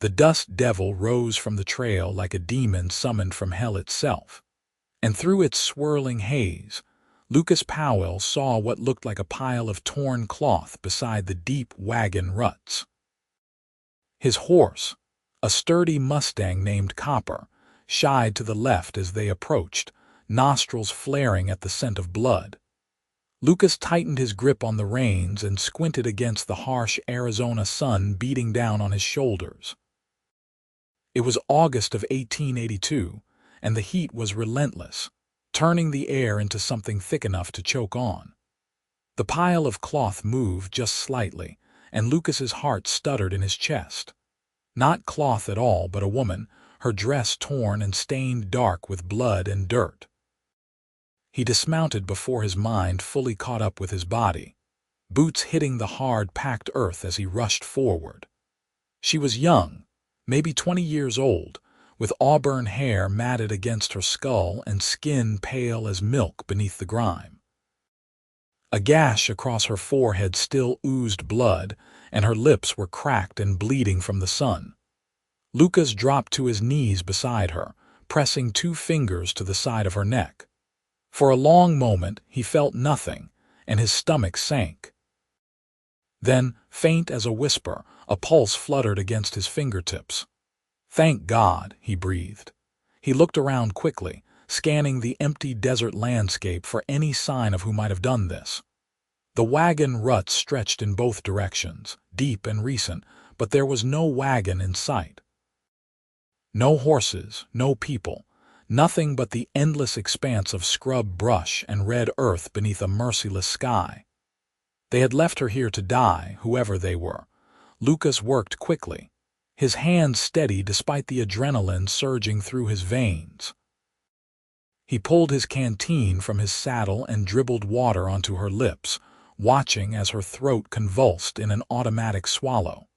The dust devil rose from the trail like a demon summoned from hell itself, and through its swirling haze, Lucas Powell saw what looked like a pile of torn cloth beside the deep wagon ruts. His horse, a sturdy Mustang named Copper, shied to the left as they approached, nostrils flaring at the scent of blood. Lucas tightened his grip on the reins and squinted against the harsh Arizona sun beating down on his shoulders. It was August of 1882, and the heat was relentless, turning the air into something thick enough to choke on. The pile of cloth moved just slightly, and Lucas's heart stuttered in his chest. Not cloth at all, but a woman, her dress torn and stained dark with blood and dirt. He dismounted before his mind fully caught up with his body, boots hitting the hard, packed earth as he rushed forward. She was young, maybe 20 years old, with auburn hair matted against her skull and skin pale as milk beneath the grime. A gash across her forehead still oozed blood, and her lips were cracked and bleeding from the sun. Lucas dropped to his knees beside her, pressing 2 fingers to the side of her neck. For a long moment he felt nothing, and his stomach sank. Then, faint as a whisper, a pulse fluttered against his fingertips. "Thank God," he breathed. He looked around quickly, scanning the empty desert landscape for any sign of who might have done this. The wagon ruts stretched in both directions, deep and recent, but there was no wagon in sight. No horses, no people, nothing but the endless expanse of scrub brush and red earth beneath a merciless sky. They had left her here to die, whoever they were. Lucas worked quickly, his hands steady despite the adrenaline surging through his veins. He pulled his canteen from his saddle and dribbled water onto her lips, watching as her throat convulsed in an automatic swallow.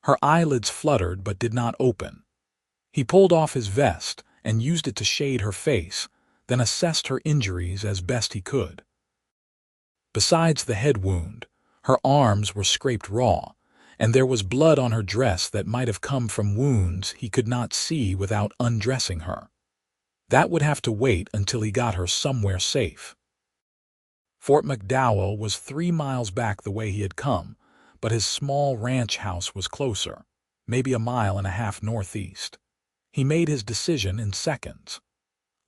Her eyelids fluttered but did not open. He pulled off his vest and used it to shade her face, then assessed her injuries as best he could. Besides the head wound, her arms were scraped raw, and there was blood on her dress that might have come from wounds he could not see without undressing her. That would have to wait until he got her somewhere safe. Fort McDowell was 3 miles back the way he had come, but his small ranch house was closer, maybe 1.5 miles northeast. He made his decision in seconds.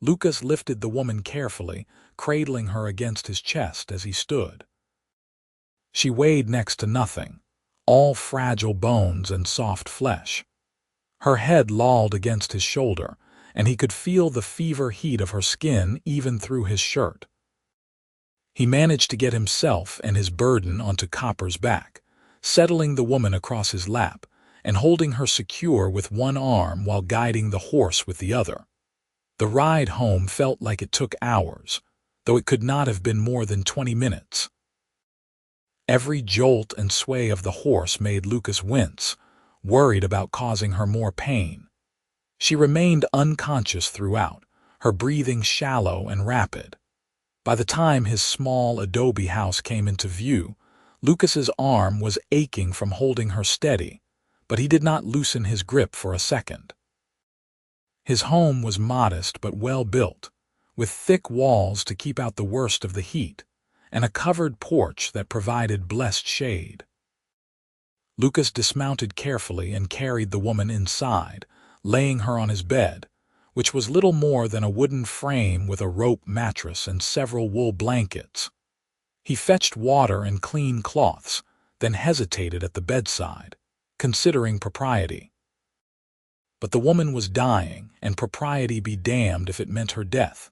Lucas lifted the woman carefully, cradling her against his chest as he stood. She weighed next to nothing, all fragile bones and soft flesh. Her head lolled against his shoulder, and he could feel the fever heat of her skin even through his shirt. He managed to get himself and his burden onto Copper's back, settling the woman across his lap and holding her secure with one arm while guiding the horse with the other. The ride home felt like it took hours, though it could not have been more than 20 minutes. Every jolt and sway of the horse made Lucas wince, worried about causing her more pain. She remained unconscious throughout, her breathing shallow and rapid. By the time his small adobe house came into view, Lucas's arm was aching from holding her steady, but he did not loosen his grip for a second. His home was modest but well built, with thick walls to keep out the worst of the heat, and a covered porch that provided blessed shade. Lucas dismounted carefully and carried the woman inside, laying her on his bed, which was little more than a wooden frame with a rope mattress and several wool blankets. He fetched water and clean cloths, then hesitated at the bedside, considering propriety. But the woman was dying, and propriety be damned if it meant her death.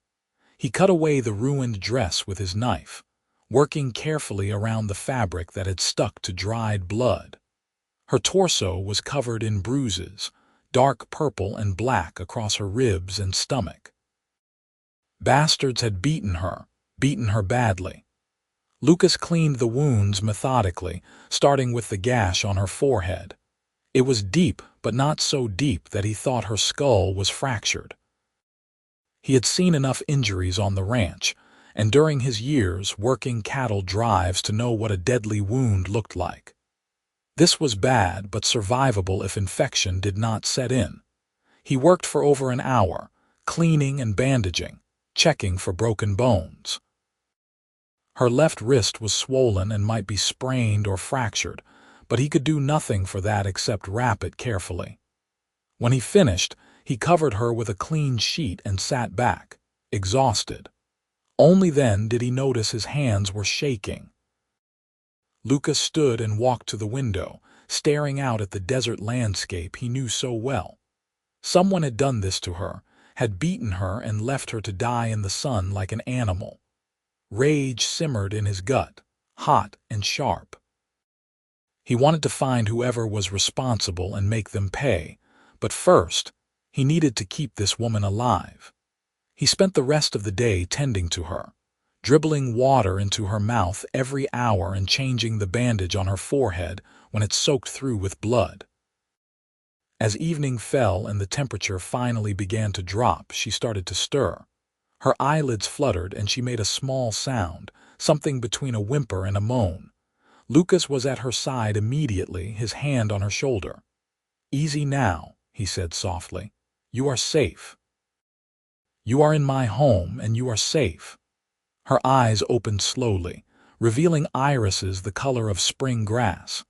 He cut away the ruined dress with his knife, working carefully around the fabric that had stuck to dried blood. Her torso was covered in bruises, dark purple and black across her ribs and stomach. Bastards had beaten her badly. Lucas cleaned the wounds methodically, starting with the gash on her forehead. It was deep, but not so deep that he thought her skull was fractured. He had seen enough injuries on the ranch, and during his years working cattle drives to know what a deadly wound looked like. This was bad but survivable if infection did not set in. He worked for over an hour, cleaning and bandaging, checking for broken bones. Her left wrist was swollen and might be sprained or fractured, but he could do nothing for that except wrap it carefully. When he finished, he covered her with a clean sheet and sat back, exhausted. Only then did he notice his hands were shaking. Lucas stood and walked to the window, staring out at the desert landscape he knew so well. Someone had done this to her, had beaten her and left her to die in the sun like an animal. Rage simmered in his gut, hot and sharp. He wanted to find whoever was responsible and make them pay, but first, he needed to keep this woman alive. He spent the rest of the day tending to her, dribbling water into her mouth every hour and changing the bandage on her forehead when it soaked through with blood. As evening fell and the temperature finally began to drop, she started to stir. Her eyelids fluttered and she made a small sound, something between a whimper and a moan. Lucas was at her side immediately, his hand on her shoulder. "Easy now," he said softly. "You are safe. You are in my home and you are safe." Her eyes opened slowly, revealing irises the color of spring grass.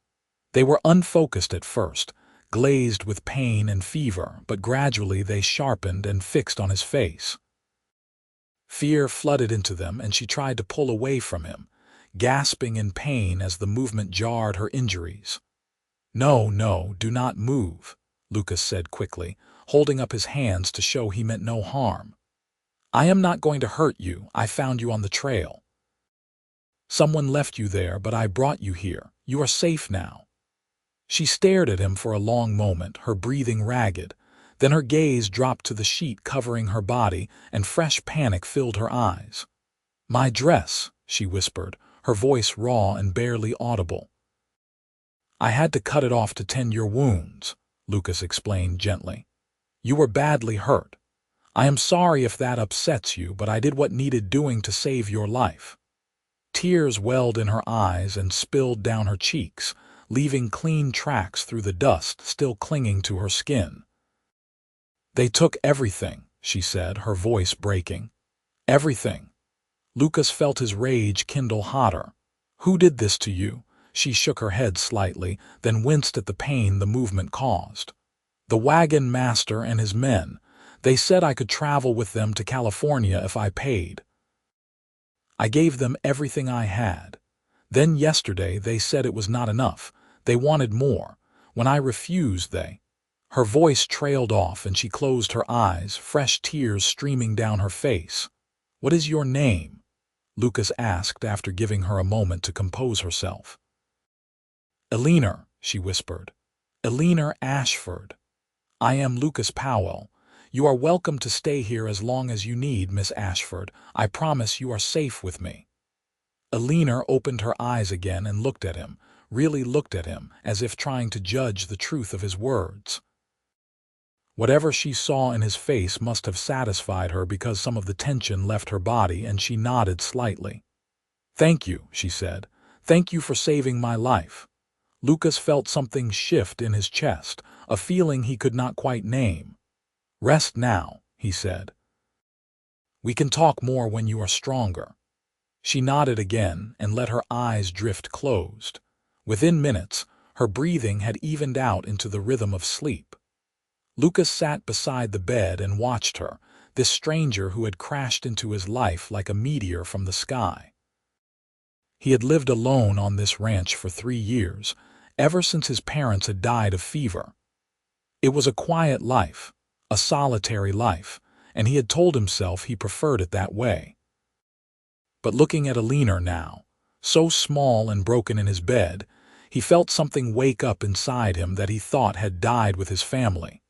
They were unfocused at first, glazed with pain and fever, but gradually they sharpened and fixed on his face. Fear flooded into them and she tried to pull away from him, gasping in pain as the movement jarred her injuries. "No, no, do not move," Lucas said quickly, holding up his hands to show he meant no harm. "I am not going to hurt you. I found you on the trail. Someone left you there, but I brought you here. You are safe now." She stared at him for a long moment, her breathing ragged. Then her gaze dropped to the sheet covering her body, and fresh panic filled her eyes. "My dress," she whispered, her voice raw and barely audible. "I had to cut it off to tend your wounds," Lucas explained gently. "You were badly hurt. I am sorry if that upsets you, but I did what needed doing to save your life." Tears welled in her eyes and spilled down her cheeks, leaving clean tracks through the dust still clinging to her skin. "They took everything," she said, her voice breaking. "Everything." Lucas felt his rage kindle hotter. "Who did this to you?" She shook her head slightly, then winced at the pain the movement caused. "The wagon master and his men. They said I could travel with them to California if I paid. I gave them everything I had. Then yesterday they said it was not enough. They wanted more. When I refused, they—" Her voice trailed off and she closed her eyes, fresh tears streaming down her face. "What is your name?" Lucas asked after giving her a moment to compose herself. "Eleanor," she whispered. "Eleanor Ashford. I am Lucas Powell. You are welcome to stay here as long as you need, Miss Ashford. I promise you are safe with me." Eleanor opened her eyes again and looked at him, really looked at him, as if trying to judge the truth of his words. Whatever she saw in his face must have satisfied her because some of the tension left her body and she nodded slightly. "Thank you," she said. "Thank you for saving my life." Lucas felt something shift in his chest, a feeling he could not quite name. "Rest now," he said. "We can talk more when you are stronger." She nodded again and let her eyes drift closed. Within minutes, her breathing had evened out into the rhythm of sleep. Lucas sat beside the bed and watched her, this stranger who had crashed into his life like a meteor from the sky. He had lived alone on this ranch for 3 years, ever since his parents had died of fever. It was a quiet life, a solitary life, and he had told himself he preferred it that way. But looking at Eleanor now, so small and broken in his bed, he felt something wake up inside him that he thought had died with his family.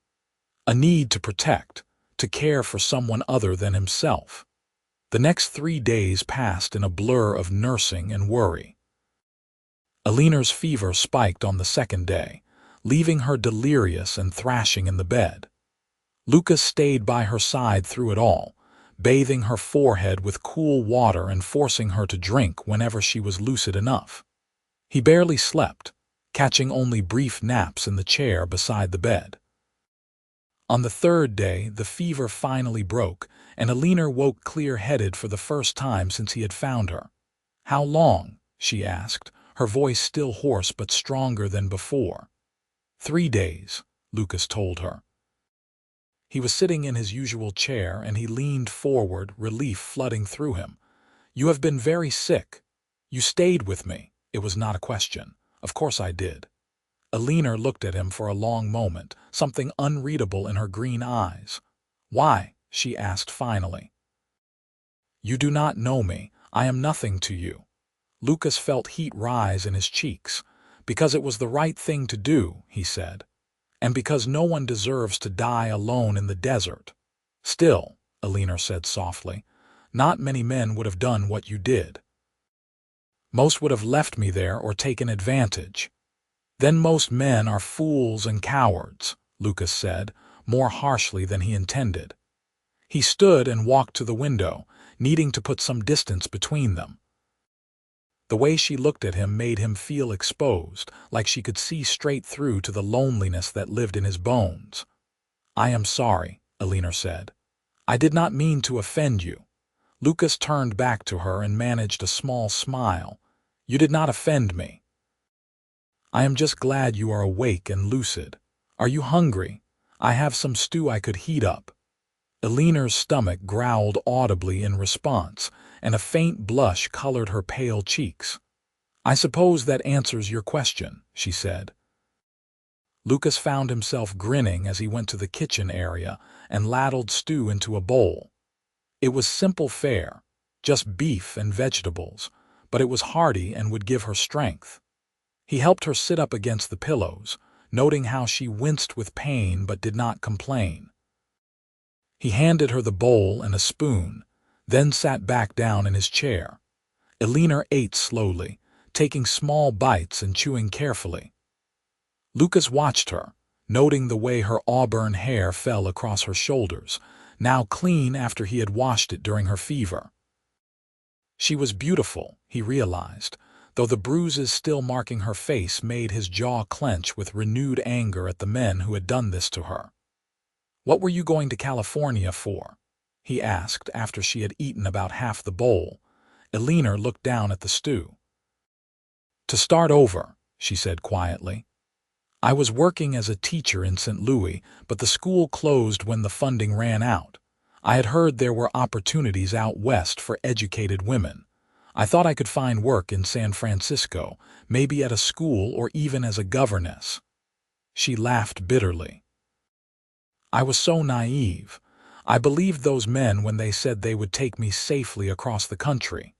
A need to protect, to care for someone other than himself. The next 3 days passed in a blur of nursing and worry. Eleanor's fever spiked on the 2nd day, leaving her delirious and thrashing in the bed. Lucas stayed by her side through it all, bathing her forehead with cool water and forcing her to drink whenever she was lucid enough. He barely slept, catching only brief naps in the chair beside the bed. On the third day, the fever finally broke, and Eleanor woke clear-headed for the first time since he had found her. "How long?" she asked, her voice still hoarse but stronger than before. 3 days, Lucas told her. He was sitting in his usual chair, and he leaned forward, relief flooding through him. "You have been very sick. You stayed with me." It was not a question. "Of course I did." Eleanor looked at him for a long moment, something unreadable in her green eyes. "Why?" she asked finally. "You do not know me. I am nothing to you." Lucas felt heat rise in his cheeks. "Because it was the right thing to do," he said. "And because no one deserves to die alone in the desert." "Still," Eleanor said softly, "not many men would have done what you did. Most would have left me there or taken advantage." "Then most men are fools and cowards," Lucas said, more harshly than he intended. He stood and walked to the window, needing to put some distance between them. The way she looked at him made him feel exposed, like she could see straight through to the loneliness that lived in his bones. "I am sorry," Eleanor said. "I did not mean to offend you." Lucas turned back to her and managed a small smile. "You did not offend me. I am just glad you are awake and lucid. Are you hungry? I have some stew I could heat up." Eleanor's stomach growled audibly in response, and a faint blush colored her pale cheeks. "I suppose that answers your question," she said. Lucas found himself grinning as he went to the kitchen area and ladled stew into a bowl. It was simple fare, just beef and vegetables, but it was hearty and would give her strength. He helped her sit up against the pillows, noting how she winced with pain but did not complain. He handed her the bowl and a spoon, then sat back down in his chair. Eleanor ate slowly, taking small bites and chewing carefully. Lucas watched her, noting the way her auburn hair fell across her shoulders, now clean after he had washed it during her fever. She was beautiful, he realized, though the bruises still marking her face made his jaw clench with renewed anger at the men who had done this to her. "What were you going to California for?" he asked after she had eaten about half the bowl. Eleanor looked down at the stew. "To start over," she said quietly. "I was working as a teacher in St. Louis, but the school closed when the funding ran out. I had heard there were opportunities out west for educated women. I thought I could find work in San Francisco, maybe at a school or even as a governess." She laughed bitterly. "I was so naive. I believed those men when they said they would take me safely across the country."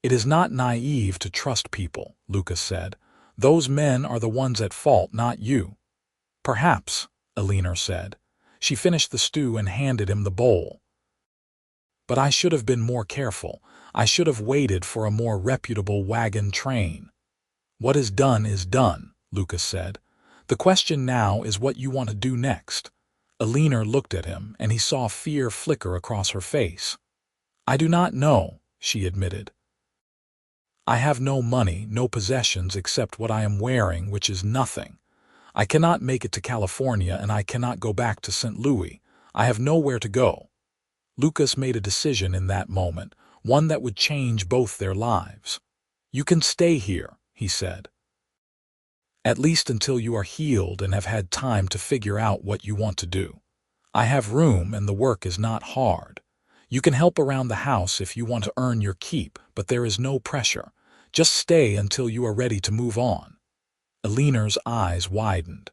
"It is not naive to trust people," Lucas said. "Those men are the ones at fault, not you." "Perhaps," Eleanor said. She finished the stew and handed him the bowl. "But I should have been more careful. I should have waited for a more reputable wagon train." "What is done, Lucas said. "The question now is what you want to do next." Eleanor looked at him, and he saw fear flicker across her face. "I do not know," she admitted. "I have no money, no possessions except what I am wearing, which is nothing. I cannot make it to California, and I cannot go back to St. Louis. I have nowhere to go." Lucas made a decision in that moment, one that would change both their lives. "You can stay here," he said. "At least until you are healed and have had time to figure out what you want to do. I have room and the work is not hard. You can help around the house if you want to earn your keep, but there is no pressure. Just stay until you are ready to move on." Eleanor's eyes widened.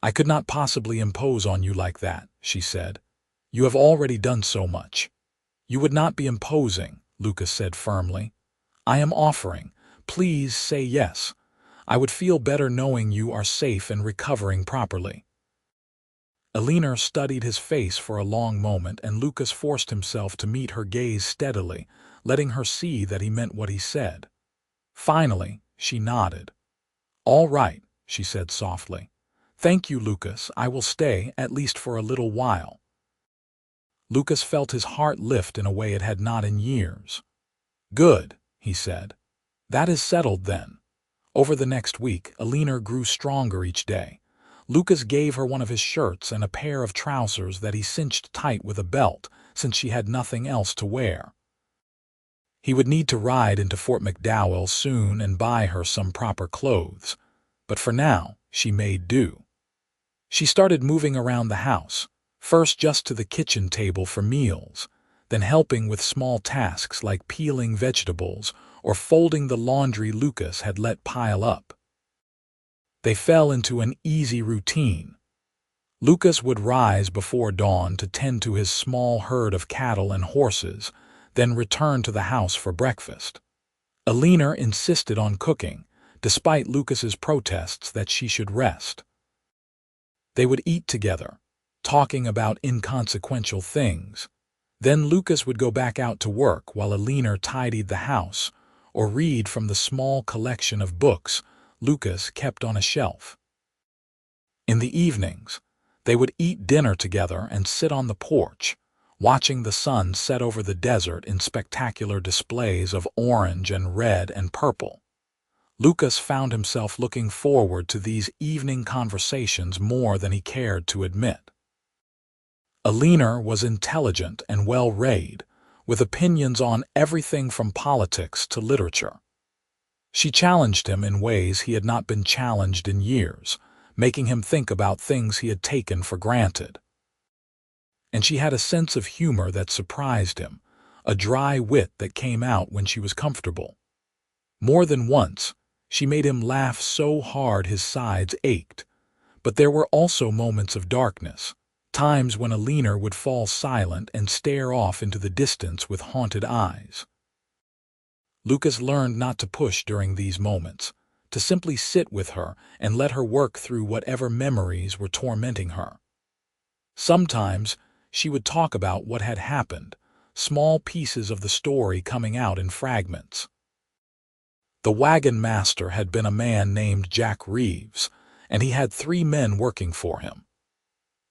"I could not possibly impose on you like that," she said. "You have already done so much." "You would not be imposing," Lucas said firmly. "I am offering. Please say yes. I would feel better knowing you are safe and recovering properly." Eleanor studied his face for a long moment, and Lucas forced himself to meet her gaze steadily, letting her see that he meant what he said. Finally, she nodded. "All right," she said softly. "Thank you, Lucas. I will stay, at least for a little while." Lucas felt his heart lift in a way it had not in years. "Good," he said. "That is settled then. Over the next week, Eleanor grew stronger each day. Lucas gave her one of his shirts and a pair of trousers that he cinched tight with a belt, since she had nothing else to wear. He would need to ride into Fort McDowell soon and buy her some proper clothes, but for now, she made do. She started moving around the house, first just to the kitchen table for meals, then helping with small tasks like peeling vegetables or folding the laundry Lucas had let pile up. They fell into an easy routine. Lucas would rise before dawn to tend to his small herd of cattle and horses, then return to the house for breakfast. Eleanor insisted on cooking, despite Lucas's protests that she should rest. They would eat together, talking about inconsequential things. Then Lucas would go back out to work while Eleanor tidied the house or read from the small collection of books Lucas kept on a shelf. In the evenings, they would eat dinner together and sit on the porch, watching the sun set over the desert in spectacular displays of orange and red and purple. Lucas found himself looking forward to these evening conversations more than he cared to admit. Eleanor was intelligent and well-read, with opinions on everything from politics to literature. She challenged him in ways he had not been challenged in years, making him think about things he had taken for granted. And she had a sense of humor that surprised him, a dry wit that came out when she was comfortable. More than once, she made him laugh so hard his sides ached, but there were also moments of darkness, times when Eleanor would fall silent and stare off into the distance with haunted eyes. Lucas learned not to push during these moments, to simply sit with her and let her work through whatever memories were tormenting her. Sometimes she would talk about what had happened, small pieces of the story coming out in fragments. The wagon master had been a man named Jack Reeves, and he had 3 men working for him.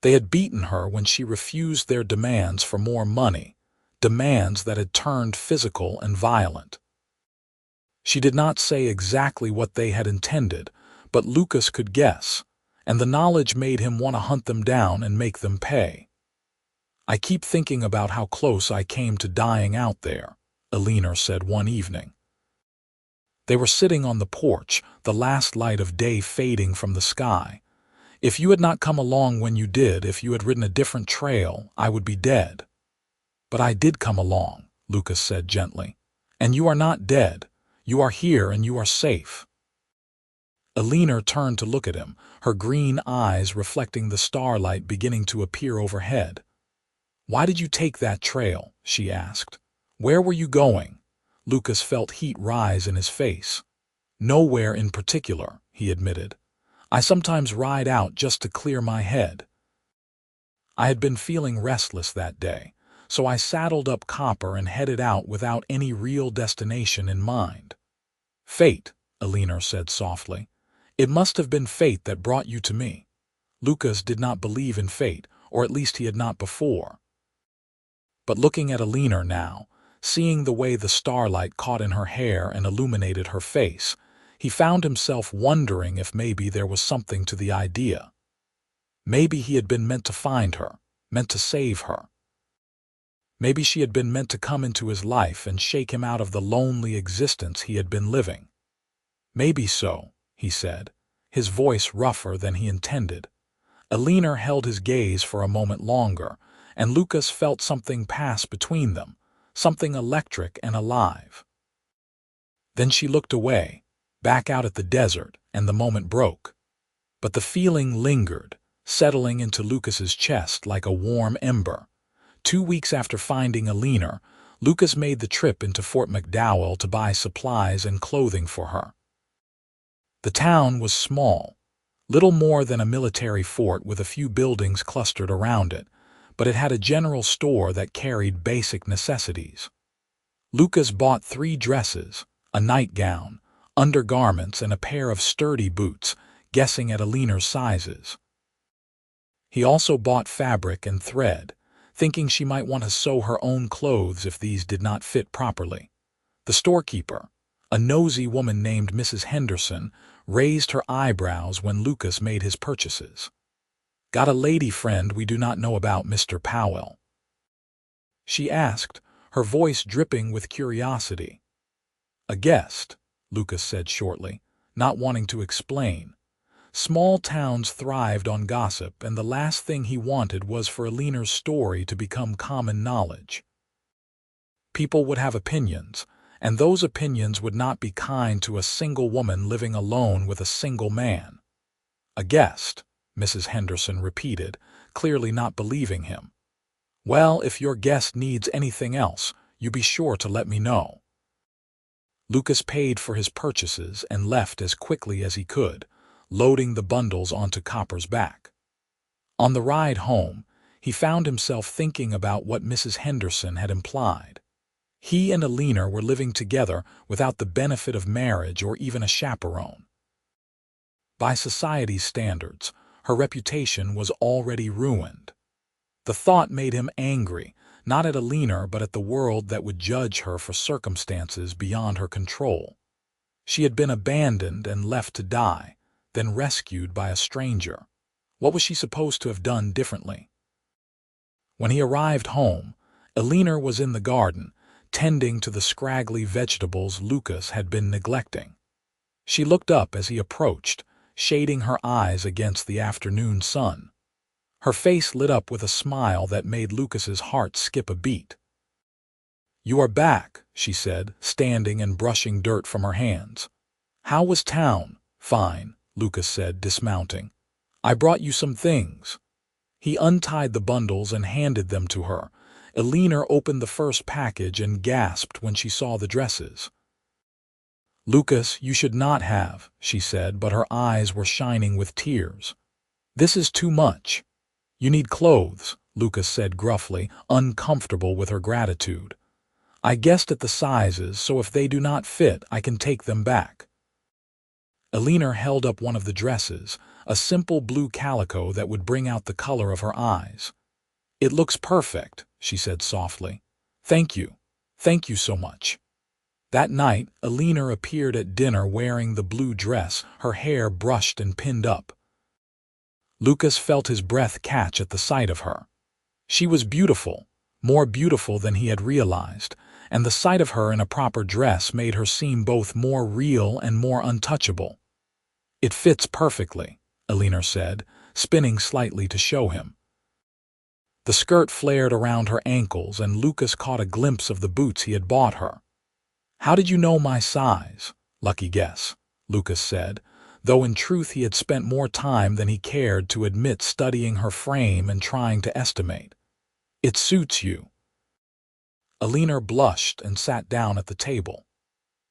They had beaten her when she refused their demands for more money, demands that had turned physical and violent. She did not say exactly what they had intended, but Lucas could guess, and the knowledge made him want to hunt them down and make them pay. "I keep thinking about how close I came to dying out there," Eleanor said one evening. They were sitting on the porch, the last light of day fading from the sky. "If you had not come along when you did, if you had ridden a different trail, I would be dead." "But I did come along," Lucas said gently. "And you are not dead. You are here and you are safe." Eleanor turned to look at him, her green eyes reflecting the starlight beginning to appear overhead. "Why did you take that trail?" she asked. "Where were you going?" Lucas felt heat rise in his face. "Nowhere in particular," he admitted. "I sometimes ride out just to clear my head." I had been feeling restless that day, so I saddled up Copper and headed out without any real destination in mind. "Fate," Eleanor said softly. "It must have been fate that brought you to me." Lucas did not believe in fate, or at least he had not before. But looking at Eleanor now, seeing the way the starlight caught in her hair and illuminated her face, he found himself wondering if maybe there was something to the idea. Maybe he had been meant to find her, meant to save her. Maybe she had been meant to come into his life and shake him out of the lonely existence he had been living. "Maybe so," he said, his voice rougher than he intended. Eleanor held his gaze for a moment longer, and Lucas felt something pass between them, something electric and alive. Then she looked away, back out at the desert, and the moment broke. But the feeling lingered, settling into Lucas's chest like a warm ember. 2 weeks after finding Eleanor, Lucas made the trip into Fort McDowell to buy supplies and clothing for her. The town was small, little more than a military fort with a few buildings clustered around it, but it had a general store that carried basic necessities. Lucas bought 3 dresses, a nightgown, undergarments, and a pair of sturdy boots, guessing at Eleanor's sizes. He also bought fabric and thread, thinking she might want to sew her own clothes if these did not fit properly. The storekeeper, A nosy woman named Mrs. Henderson raised her eyebrows when Lucas made his purchases. "Got a lady friend we do not know about, Mr. Powell?" she asked, her voice dripping with curiosity. "A guest," Lucas said shortly, not wanting to explain. Small towns thrived on gossip, and the last thing he wanted was for Eleanor's story to become common knowledge. People would have opinions, and those opinions would not be kind to a single woman living alone with a single man. "A guest," Mrs. Henderson repeated, clearly not believing him. "Well, if your guest needs anything else, you be sure to let me know." Lucas paid for his purchases and left as quickly as he could, loading the bundles onto Copper's back. On the ride home, he found himself thinking about what Mrs. Henderson had implied. He and Eleanor were living together without the benefit of marriage or even a chaperone. By society's standards, her reputation was already ruined. The thought made him angry, not at Eleanor but at the world that would judge her for circumstances beyond her control. She had been abandoned and left to die, then rescued by a stranger. What was she supposed to have done differently? When he arrived home, Eleanor was in the garden, tending to the scraggly vegetables Lucas had been neglecting. She looked up as he approached, shading her eyes against the afternoon sun. Her face lit up with a smile that made Lucas's heart skip a beat. "You are back," she said, standing and brushing dirt from her hands. "How was town?" "Fine," Lucas said, dismounting. "I brought you some things." He untied the bundles and handed them to her. Eleanor opened the first package and gasped when she saw the dresses. "Lucas, you should not have," she said, but her eyes were shining with tears. "This is too much." "You need clothes," Lucas said gruffly, uncomfortable with her gratitude. "I guessed at the sizes, so if they do not fit, I can take them back." Eleanor held up one of the dresses, a simple blue calico that would bring out the color of her eyes. "It looks perfect," she said softly. "Thank you. Thank you so much." That night, Eleanor appeared at dinner wearing the blue dress, her hair brushed and pinned up. Lucas felt his breath catch at the sight of her. She was beautiful, more beautiful than he had realized, and the sight of her in a proper dress made her seem both more real and more untouchable. "It fits perfectly," Eleanor said, spinning slightly to show him. The skirt flared around her ankles, and Lucas caught a glimpse of the boots he had bought her. "How did you know my size?" "Lucky guess," Lucas said, though in truth he had spent more time than he cared to admit studying her frame and trying to estimate. "It suits you." Eleanor blushed and sat down at the table.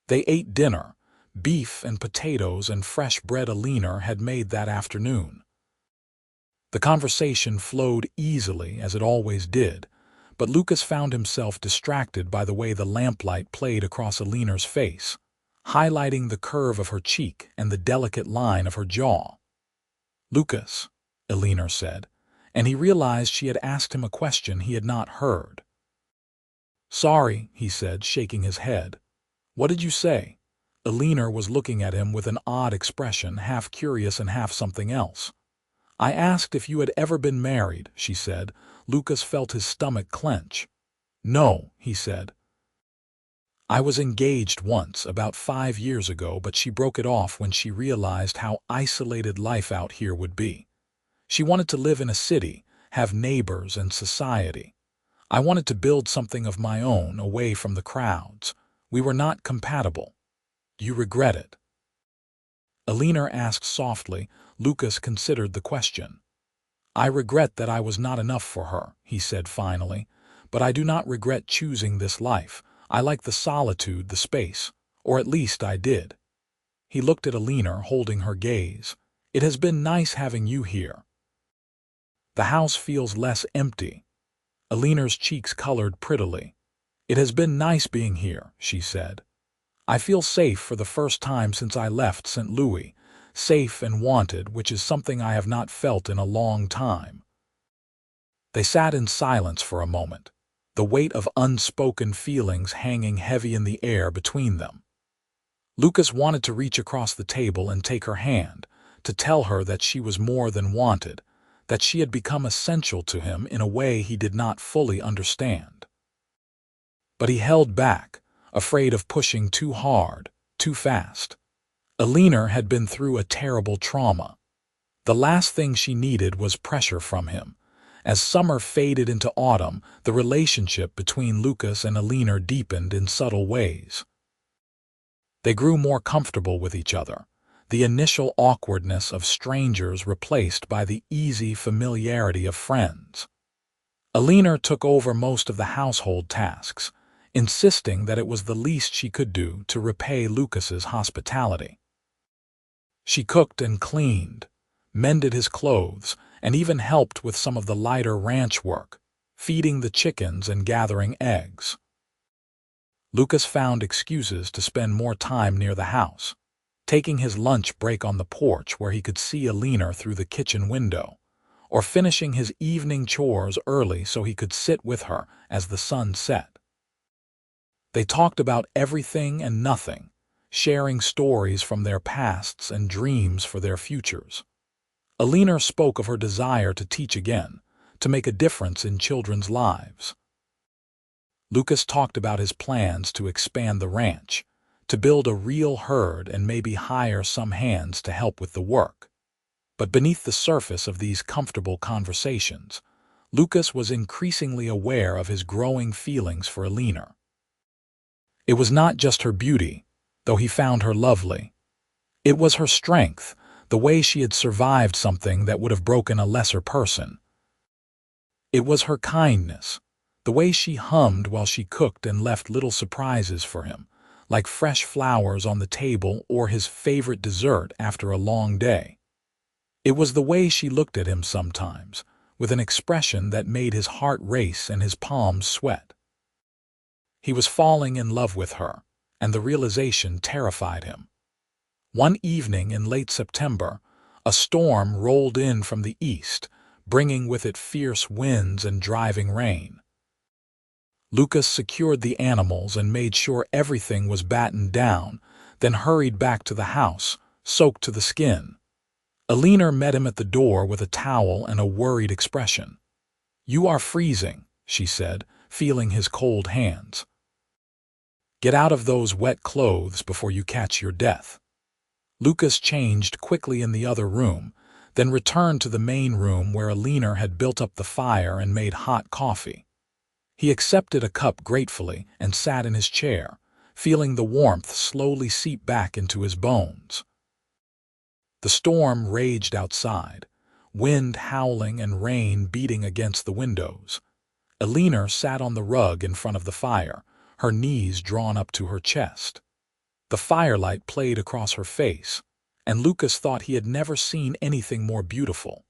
They ate dinner, beef and potatoes and fresh bread Eleanor had made that afternoon. The conversation flowed easily, as it always did, but Lucas found himself distracted by the way the lamplight played across Eleanor's face, highlighting the curve of her cheek and the delicate line of her jaw. "Lucas," Eleanor said, and he realized she had asked him a question he had not heard. "Sorry," he said, shaking his head. "What did you say?" Eleanor was looking at him with an odd expression, half curious and half something else. "I asked if you had ever been married," she said. Lucas felt his stomach clench. "No," he said. "I was engaged once, about 5 years ago, but she broke it off when she realized how isolated life out here would be. She wanted to live in a city, have neighbors and society. I wanted to build something of my own, away from the crowds. We were not compatible. Do you regret it?" Eleanor asked softly. Lucas considered the question. "I regret that I was not enough for her," he said finally, "but I do not regret choosing this life. I like the solitude, the space, or at least I did." He looked at Eleanor, holding her gaze. "It has been nice having you here. The house feels less empty." Eleanor's cheeks colored prettily. "It has been nice being here," she said. "I feel safe for the first time since I left St. Louis, safe and wanted, which is something I have not felt in a long time." They sat in silence for a moment, the weight of unspoken feelings hanging heavy in the air between them. Lucas wanted to reach across the table and take her hand, to tell her that she was more than wanted, that she had become essential to him in a way he did not fully understand. But he held back, afraid of pushing too hard, too fast. Eleanor had been through a terrible trauma. The last thing she needed was pressure from him. As summer faded into autumn, the relationship between Lucas and Eleanor deepened in subtle ways. They grew more comfortable with each other, the initial awkwardness of strangers replaced by the easy familiarity of friends. Eleanor took over most of the household tasks, insisting that it was the least she could do to repay Lucas's hospitality. She cooked and cleaned, mended his clothes, and even helped with some of the lighter ranch work, feeding the chickens and gathering eggs. Lucas found excuses to spend more time near the house, taking his lunch break on the porch where he could see Eleanor through the kitchen window, or finishing his evening chores early so he could sit with her as the sun set. They talked about everything and nothing, sharing stories from their pasts and dreams for their futures. Eleanor spoke of her desire to teach again, to make a difference in children's lives. Lucas talked about his plans to expand the ranch, to build a real herd and maybe hire some hands to help with the work. But beneath the surface of these comfortable conversations, Lucas was increasingly aware of his growing feelings for Eleanor. It was not just her beauty, though he found her lovely. It was her strength, the way she had survived something that would have broken a lesser person. It was her kindness, the way she hummed while she cooked and left little surprises for him, like fresh flowers on the table or his favorite dessert after a long day. It was the way she looked at him sometimes, with an expression that made his heart race and his palms sweat. He was falling in love with her, and the realization terrified him. One evening in late September, a storm rolled in from the east, bringing with it fierce winds and driving rain. Lucas secured the animals and made sure everything was battened down, then hurried back to the house, soaked to the skin. Eleanor met him at the door with a towel and a worried expression. "You are freezing," she said, feeling his cold hands. "Get out of those wet clothes before you catch your death." Lucas changed quickly in the other room, then returned to the main room where Eleanor had built up the fire and made hot coffee. He accepted a cup gratefully and sat in his chair, feeling the warmth slowly seep back into his bones. The storm raged outside, wind howling and rain beating against the windows. Eleanor sat on the rug in front of the fire, her knees drawn up to her chest. The firelight played across her face, and Lucas thought he had never seen anything more beautiful.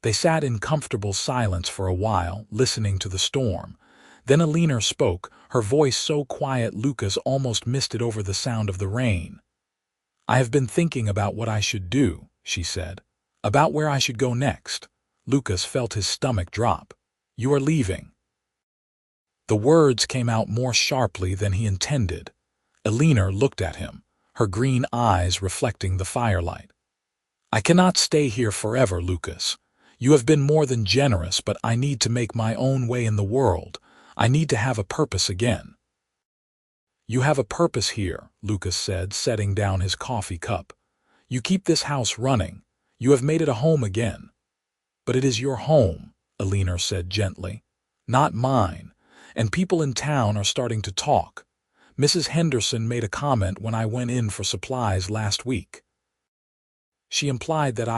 They sat in comfortable silence for a while, listening to the storm. Then Eleanor spoke, her voice so quiet Lucas almost missed it over the sound of the rain. "I have been thinking about what I should do," she said, "about where I should go next." Lucas felt his stomach drop. "You are leaving." The words came out more sharply than he intended. Eleanor looked at him, her green eyes reflecting the firelight. "I cannot stay here forever, Lucas. You have been more than generous, but I need to make my own way in the world. I need to have a purpose again." "You have a purpose here," Lucas said, setting down his coffee cup. "You keep this house running. You have made it a home again." "But it is your home," Eleanor said gently, "not mine, and people in town are starting to talk. Mrs. Henderson made a comment when I went in for supplies last week. She implied that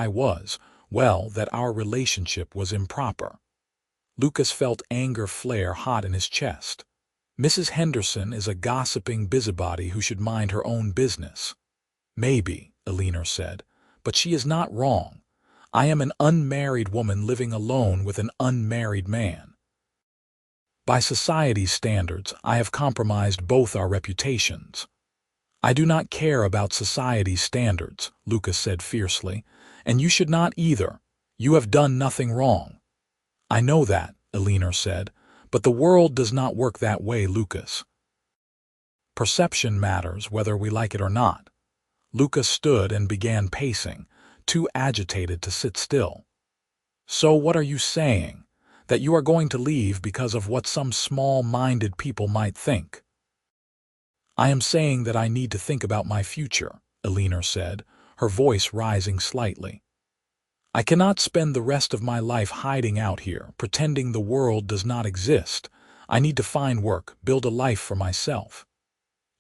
that our relationship was improper." Lucas felt anger flare hot in his chest. "Mrs. Henderson is a gossiping busybody who should mind her own business." "Maybe," Eleanor said, "but she is not wrong. I am an unmarried woman living alone with an unmarried man. By society's standards, I have compromised both our reputations." "I do not care about society's standards," Lucas said fiercely, "and you should not either. You have done nothing wrong." "I know that," Eleanor said, "but the world does not work that way, Lucas." Perception matters whether we like it or not. Lucas stood and began pacing, too agitated to sit still. So what are you saying? That you are going to leave because of what some small-minded people might think? I am saying that I need to think about my future, Eleanor said, her voice rising slightly. I cannot spend the rest of my life hiding out here, pretending the world does not exist. I need to find work, build a life for myself.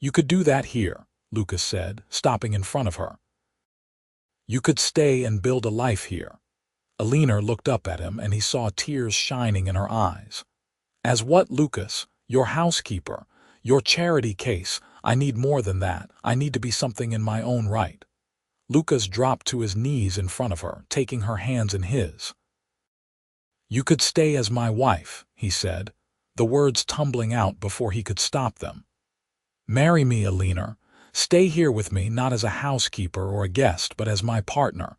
You could do that here, Lucas said, stopping in front of her. You could stay and build a life here. Eleanor looked up at him and he saw tears shining in her eyes. As what, Lucas? Your housekeeper? Your charity case? I need more than that. I need to be something in my own right. Lucas dropped to his knees in front of her, taking her hands in his. You could stay as my wife, he said, the words tumbling out before he could stop them. Marry me, Eleanor. Stay here with me, not as a housekeeper or a guest, but as my partner.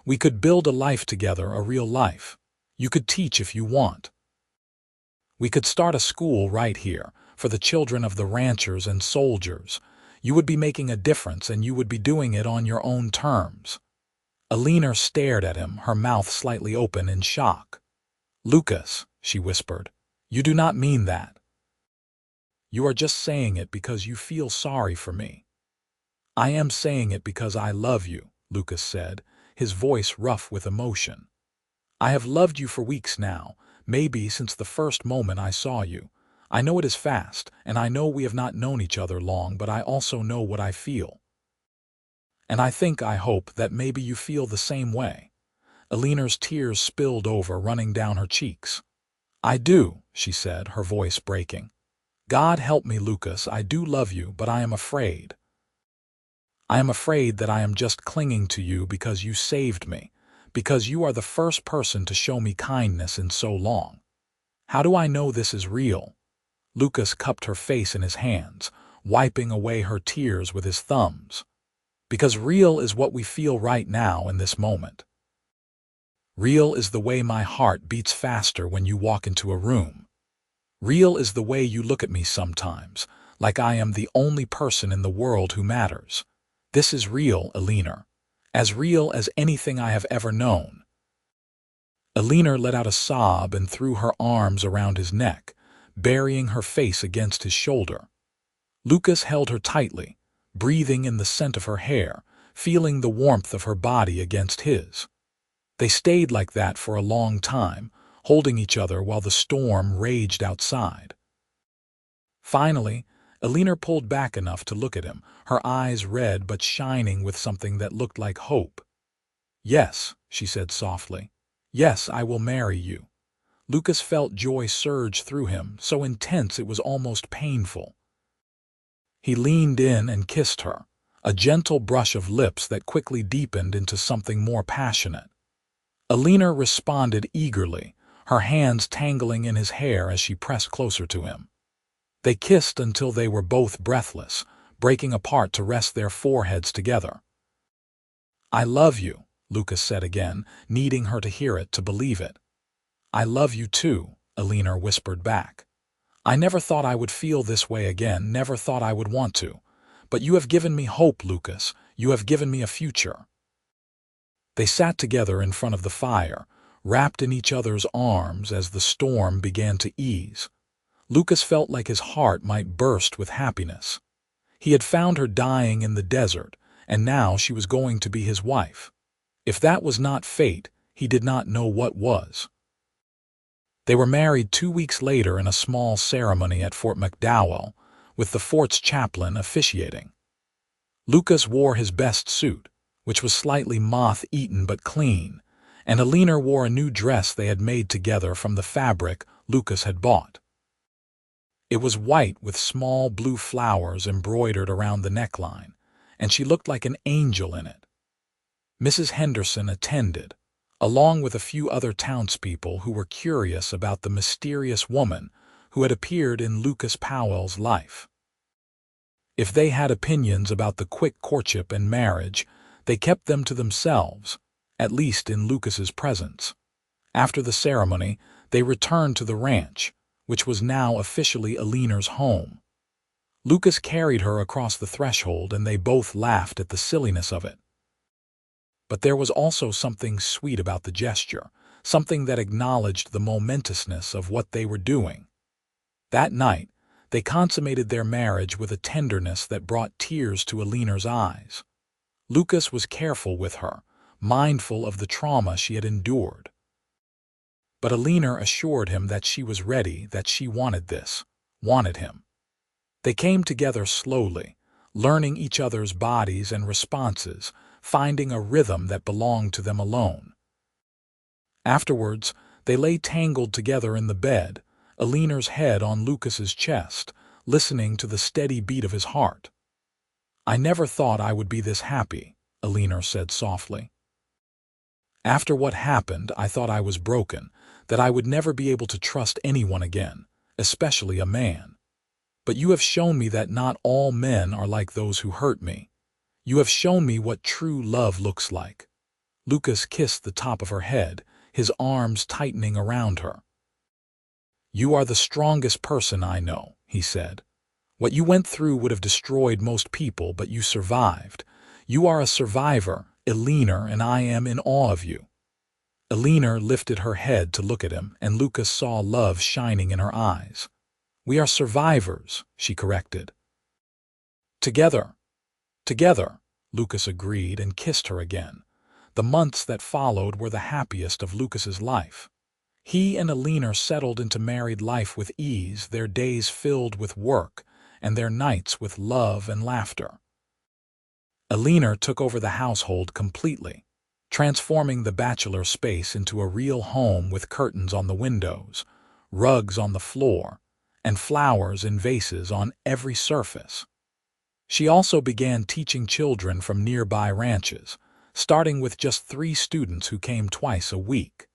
We could build a life together, a real life. You could teach if you want. We could start a school right here, for the children of the ranchers and soldiers. You would be making a difference and you would be doing it on your own terms. Eleanor stared at him, her mouth slightly open in shock. Lucas, she whispered, you do not mean that. You are just saying it because you feel sorry for me. I am saying it because I love you, Lucas said, his voice rough with emotion. I have loved you for weeks now, maybe since the first moment I saw you. I know it is fast, and I know we have not known each other long, but I also know what I feel. And I hope that maybe you feel the same way. Eleanor's tears spilled over, running down her cheeks. I do, she said, her voice breaking. God help me, Lucas, I do love you, but I am afraid. I am afraid that I am just clinging to you because you saved me, because you are the first person to show me kindness in so long. How do I know this is real? Lucas cupped her face in his hands, wiping away her tears with his thumbs. Because real is what we feel right now in this moment. Real is the way my heart beats faster when you walk into a room. Real is the way you look at me sometimes, like I am the only person in the world who matters. This is real, Eleanor. As real as anything I have ever known. Eleanor let out a sob and threw her arms around his neck, burying her face against his shoulder. Lucas held her tightly, breathing in the scent of her hair, feeling the warmth of her body against his. They stayed like that for a long time, holding each other while the storm raged outside. Finally, Eleanor pulled back enough to look at him, her eyes red but shining with something that looked like hope. Yes, she said softly. Yes, I will marry you. Lucas felt joy surge through him, so intense it was almost painful. He leaned in and kissed her, a gentle brush of lips that quickly deepened into something more passionate. Eleanor responded eagerly, her hands tangling in his hair as she pressed closer to him. They kissed until they were both breathless, breaking apart to rest their foreheads together. I love you, Lucas said again, needing her to hear it to believe it. I love you too, Eleanor whispered back. I never thought I would feel this way again, never thought I would want to. But you have given me hope, Lucas. You have given me a future. They sat together in front of the fire, wrapped in each other's arms as the storm began to ease. Lucas felt like his heart might burst with happiness. He had found her dying in the desert, and now she was going to be his wife. If that was not fate, he did not know what was. They were married 2 weeks later in a small ceremony at Fort McDowell, with the fort's chaplain officiating. Lucas wore his best suit, which was slightly moth-eaten but clean, and Eleanor wore a new dress they had made together from the fabric Lucas had bought. It was white with small blue flowers embroidered around the neckline, and she looked like an angel in it. Mrs. Henderson attended, along with a few other townspeople who were curious about the mysterious woman who had appeared in Lucas Powell's life. If they had opinions about the quick courtship and marriage, they kept them to themselves, at least in Lucas's presence. After the ceremony, they returned to the ranch, which was now officially Eleanor's home. Lucas carried her across the threshold, and they both laughed at the silliness of it. But there was also something sweet about the gesture, something that acknowledged the momentousness of what they were doing. That night, they consummated their marriage with a tenderness that brought tears to Eleanor's eyes. Lucas was careful with her, mindful of the trauma she had endured. But Eleanor assured him that she was ready, that she wanted this, wanted him. They came together slowly, learning each other's bodies and responses, finding a rhythm that belonged to them alone. Afterwards, they lay tangled together in the bed, Eleanor's head on Lucas's chest, listening to the steady beat of his heart. "I never thought I would be this happy," Eleanor said softly. "After what happened, I thought I was broken, that I would never be able to trust anyone again, especially a man. But you have shown me that not all men are like those who hurt me. You have shown me what true love looks like." Lucas kissed the top of her head, his arms tightening around her. "You are the strongest person I know," he said. "What you went through would have destroyed most people, but you survived. You are a survivor, Eleanor, and I am in awe of you." Eleanor lifted her head to look at him, and Lucas saw love shining in her eyes. "We are survivors," she corrected. "Together." "Together," Lucas agreed and kissed her again. The months that followed were the happiest of Lucas's life. He and Eleanor settled into married life with ease, their days filled with work, and their nights with love and laughter. Eleanor took over the household completely, transforming the bachelor space into a real home with curtains on the windows, rugs on the floor, and flowers in vases on every surface. She also began teaching children from nearby ranches, starting with just 3 students who came twice a week.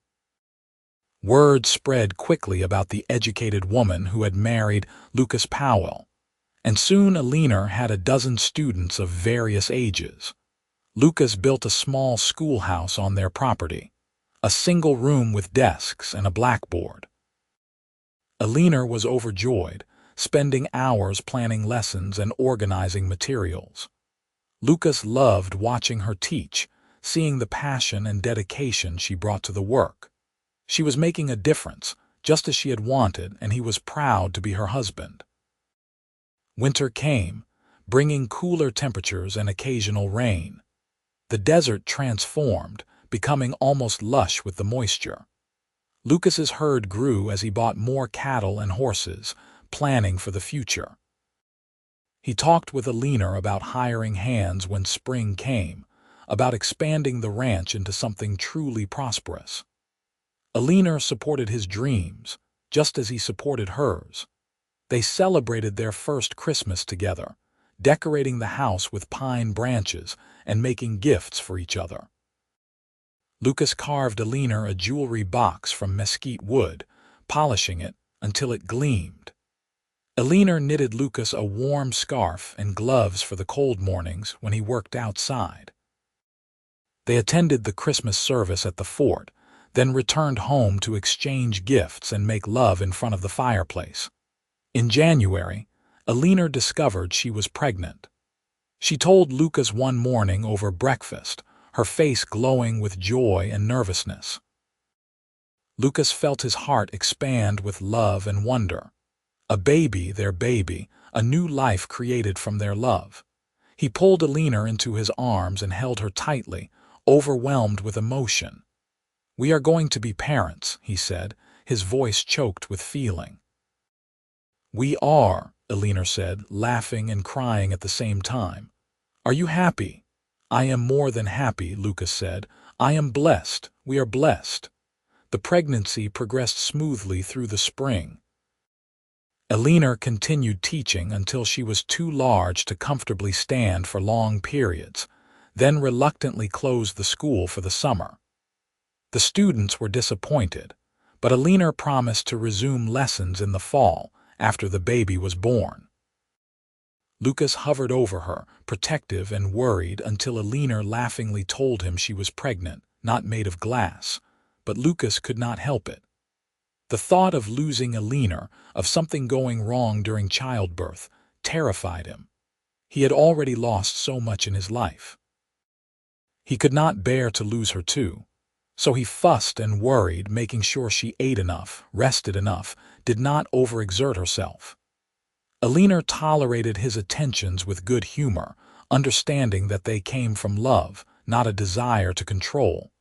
Word spread quickly about the educated woman who had married Lucas Powell, and soon Eleanor had a dozen students of various ages. Lucas built a small schoolhouse on their property, a single room with desks and a blackboard. Eleanor was overjoyed, spending hours planning lessons and organizing materials. Lucas loved watching her teach, seeing the passion and dedication she brought to the work. She was making a difference, just as she had wanted, and he was proud to be her husband. Winter came, bringing cooler temperatures and occasional rain. The desert transformed, becoming almost lush with the moisture. Lucas's herd grew as he bought more cattle and horses, planning for the future. He talked with Eleanor about hiring hands when spring came, about expanding the ranch into something truly prosperous. Eleanor supported his dreams, just as he supported hers. They celebrated their first Christmas together, decorating the house with pine branches and making gifts for each other. Lucas carved Eleanor a jewelry box from mesquite wood, polishing it until it gleamed. Eleanor knitted Lucas a warm scarf and gloves for the cold mornings when he worked outside. They attended the Christmas service at the fort, then returned home to exchange gifts and make love in front of the fireplace. In January, Eleanor discovered she was pregnant. She told Lucas one morning over breakfast, her face glowing with joy and nervousness. Lucas felt his heart expand with love and wonder. A baby, their baby, a new life created from their love. He pulled Eleanor into his arms and held her tightly, overwhelmed with emotion. "We are going to be parents," he said, his voice choked with feeling. "We are," Eleanor said, laughing and crying at the same time. "Are you happy?" "I am more than happy," Lucas said. "I am blessed. We are blessed." The pregnancy progressed smoothly through the spring. Eleanor continued teaching until she was too large to comfortably stand for long periods, then reluctantly closed the school for the summer. The students were disappointed, but Eleanor promised to resume lessons in the fall after the baby was born. Lucas hovered over her, protective and worried, until Eleanor laughingly told him she was pregnant, not made of glass, but Lucas could not help it. The thought of losing Eleanor, of something going wrong during childbirth, terrified him. He had already lost so much in his life. He could not bear to lose her too, so he fussed and worried, making sure she ate enough, rested enough, did not overexert herself. Eleanor tolerated his attentions with good humor, understanding that they came from love, not a desire to control.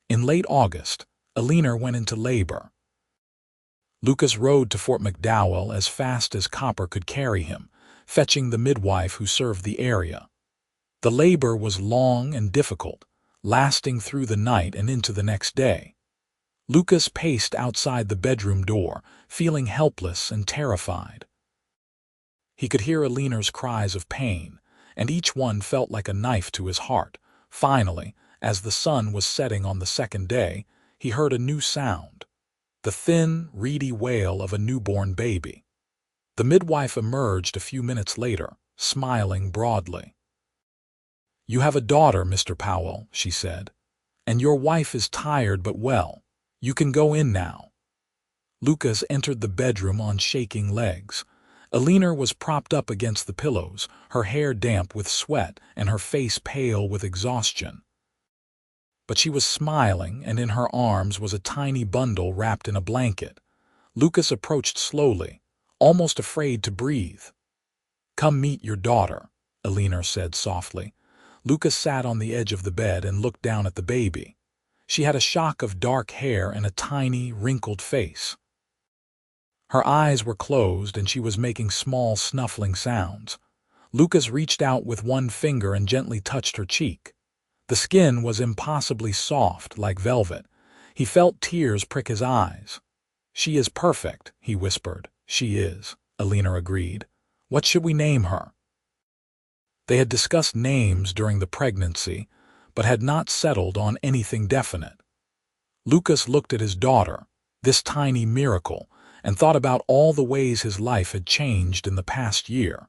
In late August, Eleanor went into labor. Lucas rode to Fort McDowell as fast as Copper could carry him, fetching the midwife who served the area. The labor was long and difficult, lasting through the night and into the next day. Lucas paced outside the bedroom door, feeling helpless and terrified. He could hear Eleanor's cries of pain, and each one felt like a knife to his heart. Finally, as the sun was setting on the second day, he heard a new sound, the thin, reedy wail of a newborn baby. The midwife emerged a few minutes later, smiling broadly. "You have a daughter, Mr. Powell," she said, "and your wife is tired but well. You can go in now." Lucas entered the bedroom on shaking legs. Eleanor was propped up against the pillows, her hair damp with sweat and her face pale with exhaustion. But she was smiling, and in her arms was a tiny bundle wrapped in a blanket. Lucas approached slowly, almost afraid to breathe. "Come meet your daughter," Eleanor said softly. Lucas sat on the edge of the bed and looked down at the baby. She had a shock of dark hair and a tiny, wrinkled face. Her eyes were closed and she was making small, snuffling sounds. Lucas reached out with one finger and gently touched her cheek. The skin was impossibly soft, like velvet. He felt tears prick his eyes. "She is perfect," he whispered. "She is," Eleanor agreed. "What should we name her?" They had discussed names during the pregnancy, but had not settled on anything definite. Lucas looked at his daughter, this tiny miracle, and thought about all the ways his life had changed in the past year.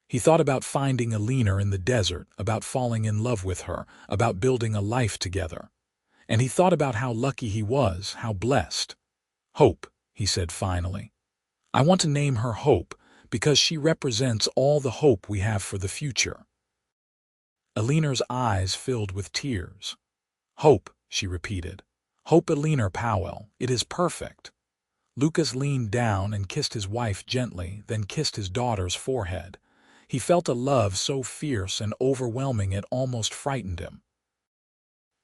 He thought about finding Eleanor in the desert, about falling in love with her, about building a life together. And he thought about how lucky he was, how blessed. "Hope," he said finally. "I want to name her Hope because she represents all the hope we have for the future." Eleanor's eyes filled with tears. "Hope," she repeated. "Hope Eleanor Powell. It is perfect." Lucas leaned down and kissed his wife gently, then kissed his daughter's forehead. He felt a love so fierce and overwhelming it almost frightened him.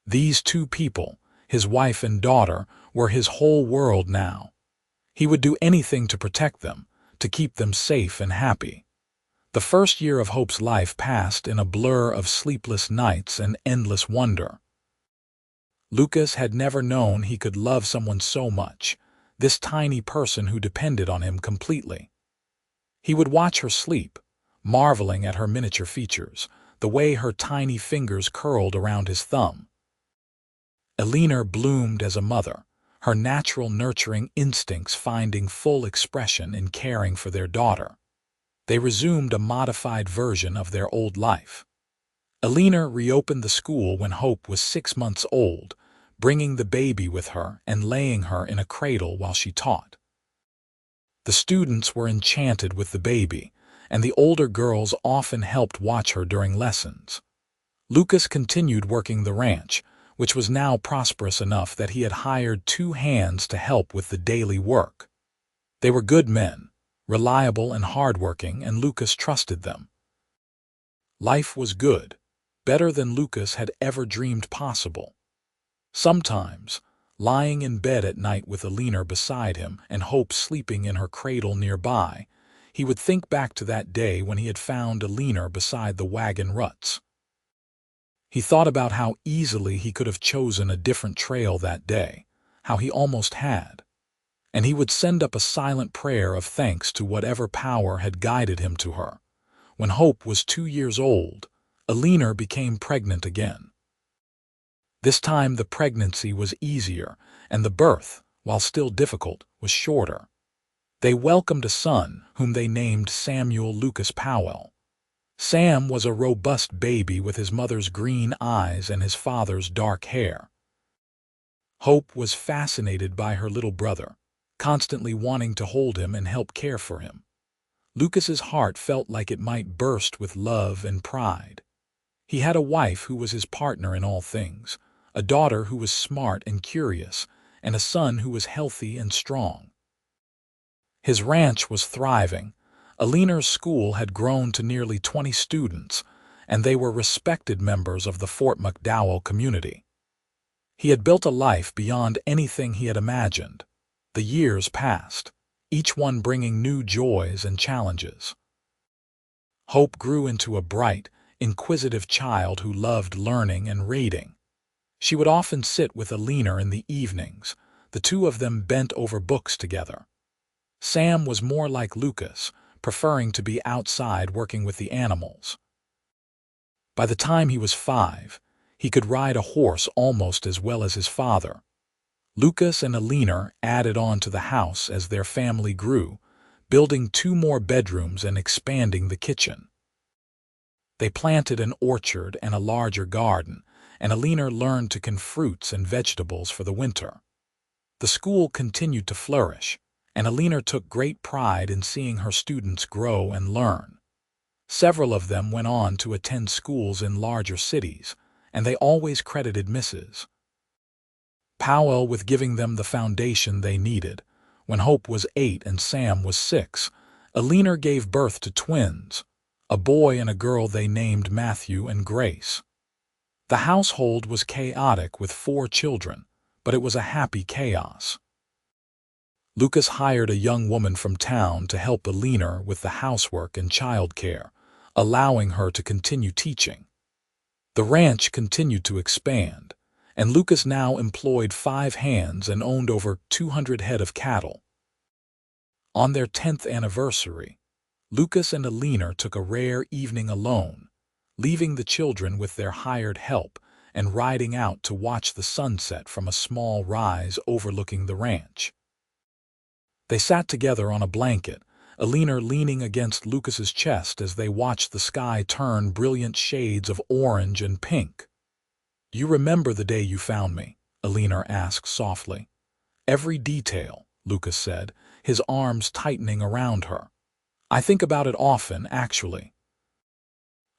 These two people, his wife and daughter, were his whole world now. He would do anything to protect them, to keep them safe and happy. The first year of Hope's life passed in a blur of sleepless nights and endless wonder. Lucas had never known he could love someone so much, this tiny person who depended on him completely. He would watch her sleep, marveling at her miniature features, the way her tiny fingers curled around his thumb. Eleanor bloomed as a mother, her natural nurturing instincts finding full expression in caring for their daughter. They resumed a modified version of their old life. Eleanor reopened the school when Hope was 6 months old, bringing the baby with her and laying her in a cradle while she taught. The students were enchanted with the baby, and the older girls often helped watch her during lessons. Lucas continued working the ranch, which was now prosperous enough that he had hired 2 hands to help with the daily work. They were good men, reliable and hardworking, and Lucas trusted them. Life was good, better than Lucas had ever dreamed possible. Sometimes, lying in bed at night with Eleanor beside him and Hope sleeping in her cradle nearby, he would think back to that day when he had found Eleanor beside the wagon ruts. He thought about how easily he could have chosen a different trail that day, how he almost had. And he would send up a silent prayer of thanks to whatever power had guided him to her. When Hope was 2 years old, Eleanor became pregnant again. This time the pregnancy was easier, and the birth, while still difficult, was shorter. They welcomed a son, whom they named Samuel Lucas Powell. Sam was a robust baby with his mother's green eyes and his father's dark hair. Hope was fascinated by her little brother, constantly wanting to hold him and help care for him. Lucas's heart felt like it might burst with love and pride. He had a wife who was his partner in all things, a daughter who was smart and curious, and a son who was healthy and strong. His ranch was thriving. Eleanor's school had grown to nearly 20 students, and they were respected members of the Fort McDowell community. He had built a life beyond anything he had imagined. The years passed, each one bringing new joys and challenges. Hope grew into a bright, inquisitive child who loved learning and reading. She would often sit with Eleanor in the evenings. The two of them bent over books together. Sam was more like Lucas, preferring to be outside working with the animals. By the time he was 5, he could ride a horse almost as well as his father. Lucas and Eleanor added on to the house as their family grew, building 2 more bedrooms and expanding the kitchen. They planted an orchard and a larger garden, and Eleanor learned to can fruits and vegetables for the winter. The school continued to flourish, and Eleanor took great pride in seeing her students grow and learn. Several of them went on to attend schools in larger cities, and they always credited Mrs. Powell with giving them the foundation they needed. When Hope was 8 and Sam was 6, Eleanor gave birth to twins, a boy and a girl they named Matthew and Grace. The household was chaotic with 4 children, but it was a happy chaos. Lucas hired a young woman from town to help Eleanor with the housework and childcare, allowing her to continue teaching. The ranch continued to expand, and Lucas now employed 5 hands and owned over 200 head of cattle. On their 10th anniversary, Lucas and Eleanor took a rare evening alone, leaving the children with their hired help and riding out to watch the sunset from a small rise overlooking the ranch. They sat together on a blanket, Eleanor leaning against Lucas's chest as they watched the sky turn brilliant shades of orange and pink. "You remember the day you found me?" Eleanor asked softly. "Every detail," Lucas said, his arms tightening around her. "I think about it often, actually.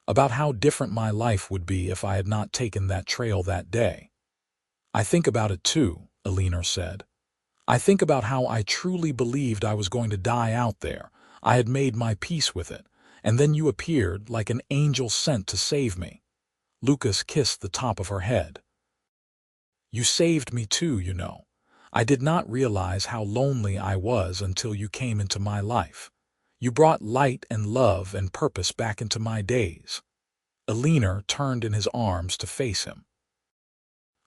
About how different my life would be if I had not taken that trail that day." "I think about it too," Eleanor said. "I think about how I truly believed I was going to die out there. I had made my peace with it, and then you appeared like an angel sent to save me." Lucas kissed the top of her head. "You saved me too, you know. I did not realize how lonely I was until you came into my life. You brought light and love and purpose back into my days." Eleanor turned in his arms to face him.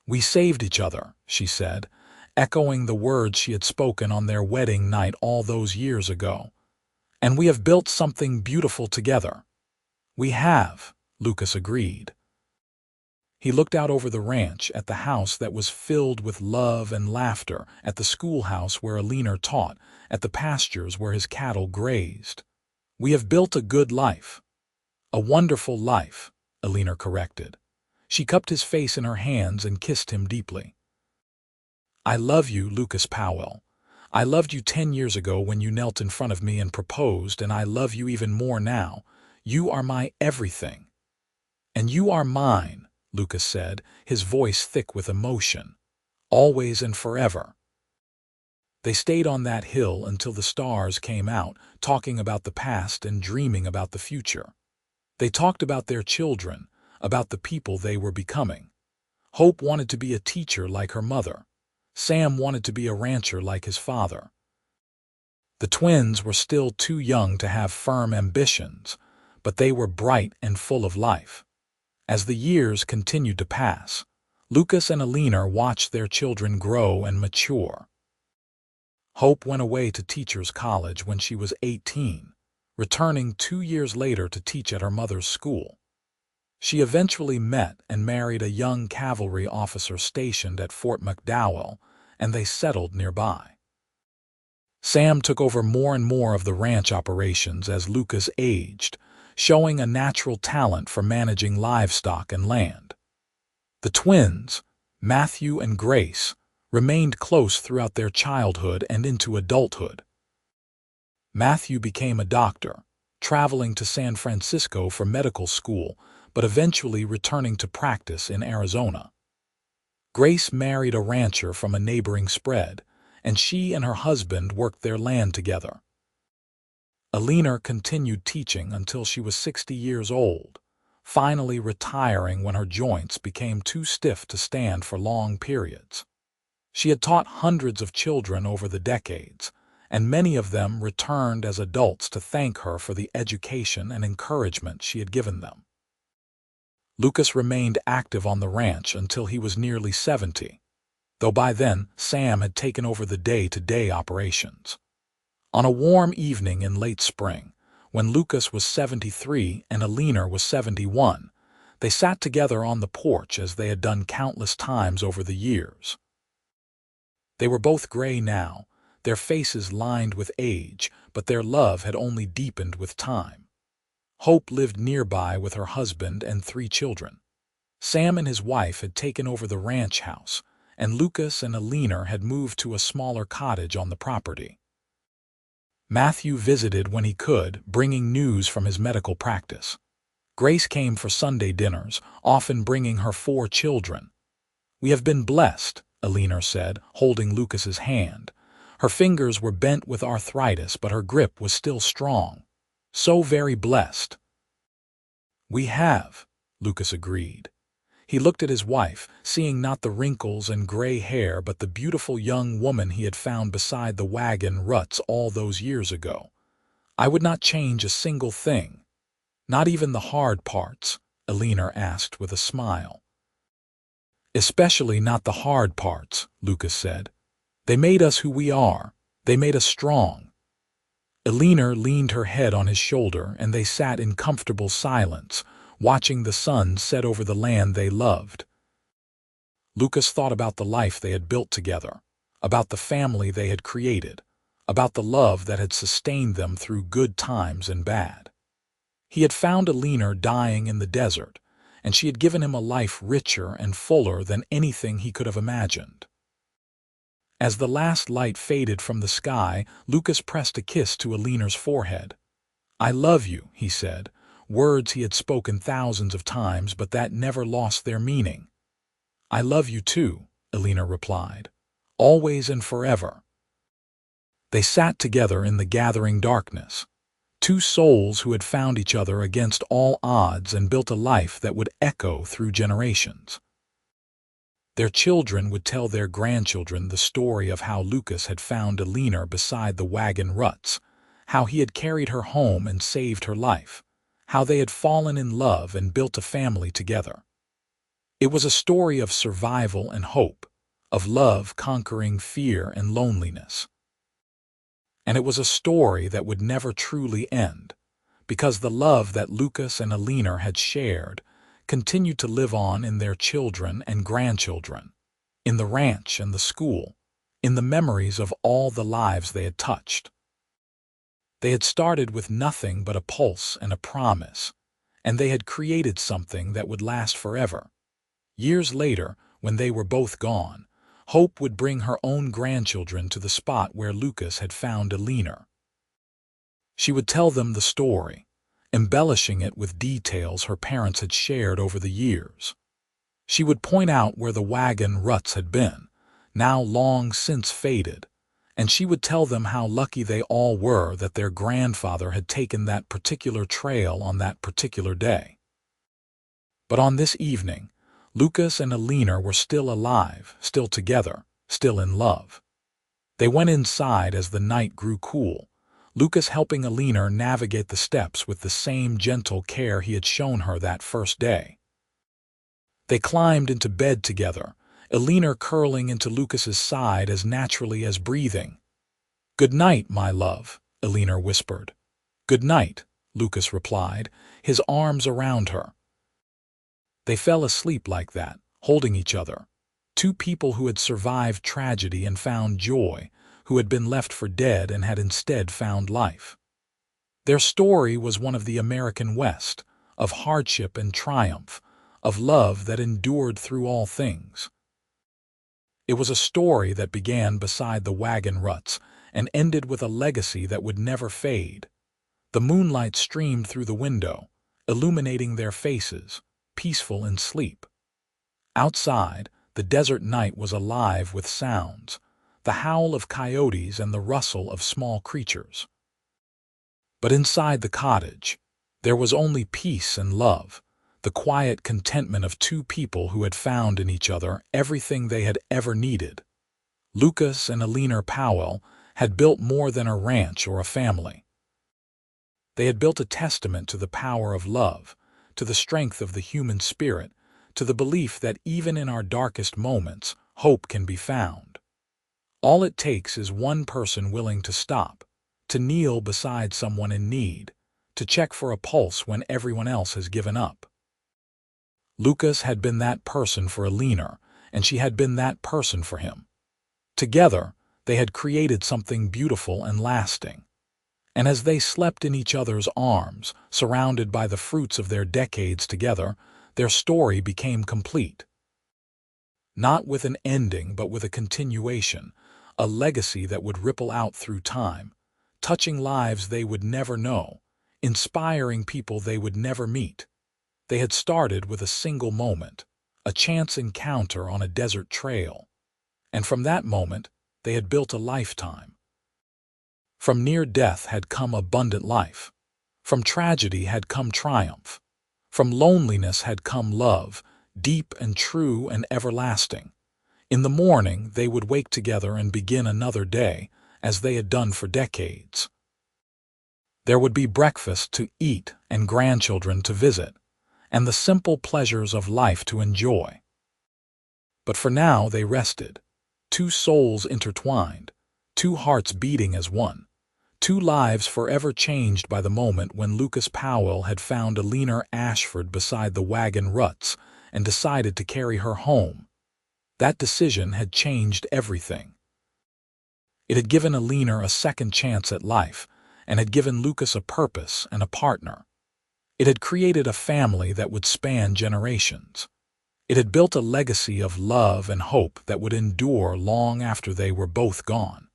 "We saved each other," she said, echoing the words she had spoken on their wedding night all those years ago. "And we have built something beautiful together." "We have," Lucas agreed. He looked out over the ranch at the house that was filled with love and laughter, at the schoolhouse where Eleanor taught, at the pastures where his cattle grazed. "We have built a good life." "A wonderful life," Eleanor corrected. She cupped his face in her hands and kissed him deeply. "I love you, Lucas Powell. I loved you 10 years ago when you knelt in front of me and proposed, and I love you even more now. You are my everything." "And you are mine," Lucas said, his voice thick with emotion. "Always and forever." They stayed on that hill until the stars came out, talking about the past and dreaming about the future. They talked about their children, about the people they were becoming. Hope wanted to be a teacher like her mother. Sam wanted to be a rancher like his father. The twins were still too young to have firm ambitions, but they were bright and full of life. As the years continued to pass, Lucas and Eleanor watched their children grow and mature. Hope went away to teacher's college when she was 18, returning 2 years later to teach at her mother's school. She eventually met and married a young cavalry officer stationed at Fort McDowell, and they settled nearby. Sam took over more and more of the ranch operations as Lucas aged, showing a natural talent for managing livestock and land. The twins, Matthew and Grace, remained close throughout their childhood and into adulthood. Matthew became a doctor, traveling to San Francisco for medical school, but eventually returning to practice in Arizona. Grace married a rancher from a neighboring spread, and she and her husband worked their land together. Eleanor continued teaching until she was 60 years old, finally retiring when her joints became too stiff to stand for long periods. She had taught hundreds of children over the decades, and many of them returned as adults to thank her for the education and encouragement she had given them. Lucas remained active on the ranch until he was nearly 70, though by then Sam had taken over the day-to-day operations. On a warm evening in late spring, when Lucas was 73 and Eleanor was 71, they sat together on the porch as they had done countless times over the years. They were both gray now, their faces lined with age, but their love had only deepened with time. Hope lived nearby with her husband and 3 children. Sam and his wife had taken over the ranch house, and Lucas and Eleanor had moved to a smaller cottage on the property. Matthew visited when he could, bringing news from his medical practice. Grace came for Sunday dinners, often bringing her 4 children. "We have been blessed," Eleanor said, holding Lucas's hand. Her fingers were bent with arthritis, but her grip was still strong. "So very blessed." "We have," Lucas agreed. He looked at his wife, seeing not the wrinkles and gray hair but the beautiful young woman he had found beside the wagon Ruts all those years ago. "I would not change a single thing." "Not even the hard parts?" Eleanor asked with a smile. "Especially not the hard parts," Lucas said. "They made us who we are. They made us strong." Eleanor leaned her head on his shoulder, and they sat in comfortable silence, watching the sun set over the land they loved. Lucas thought about the life they had built together, about the family they had created, about the love that had sustained them through good times and bad. He had found Eleanor dying in the desert, and she had given him a life richer and fuller than anything he could have imagined. As the last light faded from the sky, Lucas pressed a kiss to Eleanor's forehead. "I love you," he said, words he had spoken thousands of times but that never lost their meaning. "I love you too," Eleanor replied, "always and forever." They sat together in the gathering darkness, 2 souls who had found each other against all odds and built a life that would echo through generations. Their children would tell their grandchildren the story of how Lucas had found Eleanor beside the wagon Ruts, how he had carried her home and saved her life, how they had fallen in love and built a family together. It was a story of survival and hope, of love conquering fear and loneliness. And it was a story that would never truly end, because the love that Lucas and Eleanor had shared continued to live on in their children and grandchildren, in the ranch and the school, in the memories of all the lives they had touched. They had started with nothing but a pulse and a promise, and they had created something that would last forever. Years later, when they were both gone, Hope would bring her own grandchildren to the spot where Lucas had found Eleanor. She would tell them the story, embellishing it with details her parents had shared over the years. She would point out where the wagon Ruts had been, now long since faded, and she would tell them how lucky they all were that their grandfather had taken that particular trail on that particular day. But on this evening, Lucas and Eleanor were still alive, still together, still in love. They went inside as the night grew cool, Lucas helping Eleanor navigate the steps with the same gentle care he had shown her that first day. They climbed into bed together, Eleanor curling into Lucas's side as naturally as breathing. "Good night, my love," Eleanor whispered. "Good night," Lucas replied, his arms around her. They fell asleep like that, holding each other. 2 people who had survived tragedy and found joy, who had been left for dead and had instead found life. Their story was one of the American West, of hardship and triumph, of love that endured through all things. It was a story that began beside the wagon Ruts and ended with a legacy that would never fade. The moonlight streamed through the window, illuminating their faces, peaceful in sleep. Outside, the desert night was alive with sounds, the howl of coyotes and the rustle of small creatures. But inside the cottage, there was only peace and love, the quiet contentment of two people who had found in each other everything they had ever needed. Lucas and Eleanor Powell had built more than a ranch or a family. They had built a testament to the power of love, to the strength of the human spirit, to the belief that even in our darkest moments, hope can be found. All it takes is one person willing to stop, to kneel beside someone in need, to check for a pulse when everyone else has given up. Lucas had been that person for Eleanor, and she had been that person for him. Together, they had created something beautiful and lasting. And as they slept in each other's arms, surrounded by the fruits of their decades together, their story became complete. Not with an ending, but with a continuation, a legacy that would ripple out through time, touching lives they would never know, inspiring people they would never meet. They had started with a single moment, a chance encounter on a desert trail. And from that moment, they had built a lifetime. From near death had come abundant life. From tragedy had come triumph. From loneliness had come love, deep and true and everlasting. In the morning, they would wake together and begin another day, as they had done for decades. There would be breakfast to eat and grandchildren to visit, and the simple pleasures of life to enjoy. But for now they rested, two souls intertwined, two hearts beating as one, two lives forever changed by the moment when Lucas Powell had found Eleanor Ashford beside the wagon Ruts and decided to carry her home. That decision had changed everything. It had given Eleanor a second chance at life, and had given Lucas a purpose and a partner. It had created a family that would span generations. It had built a legacy of love and hope that would endure long after they were both gone.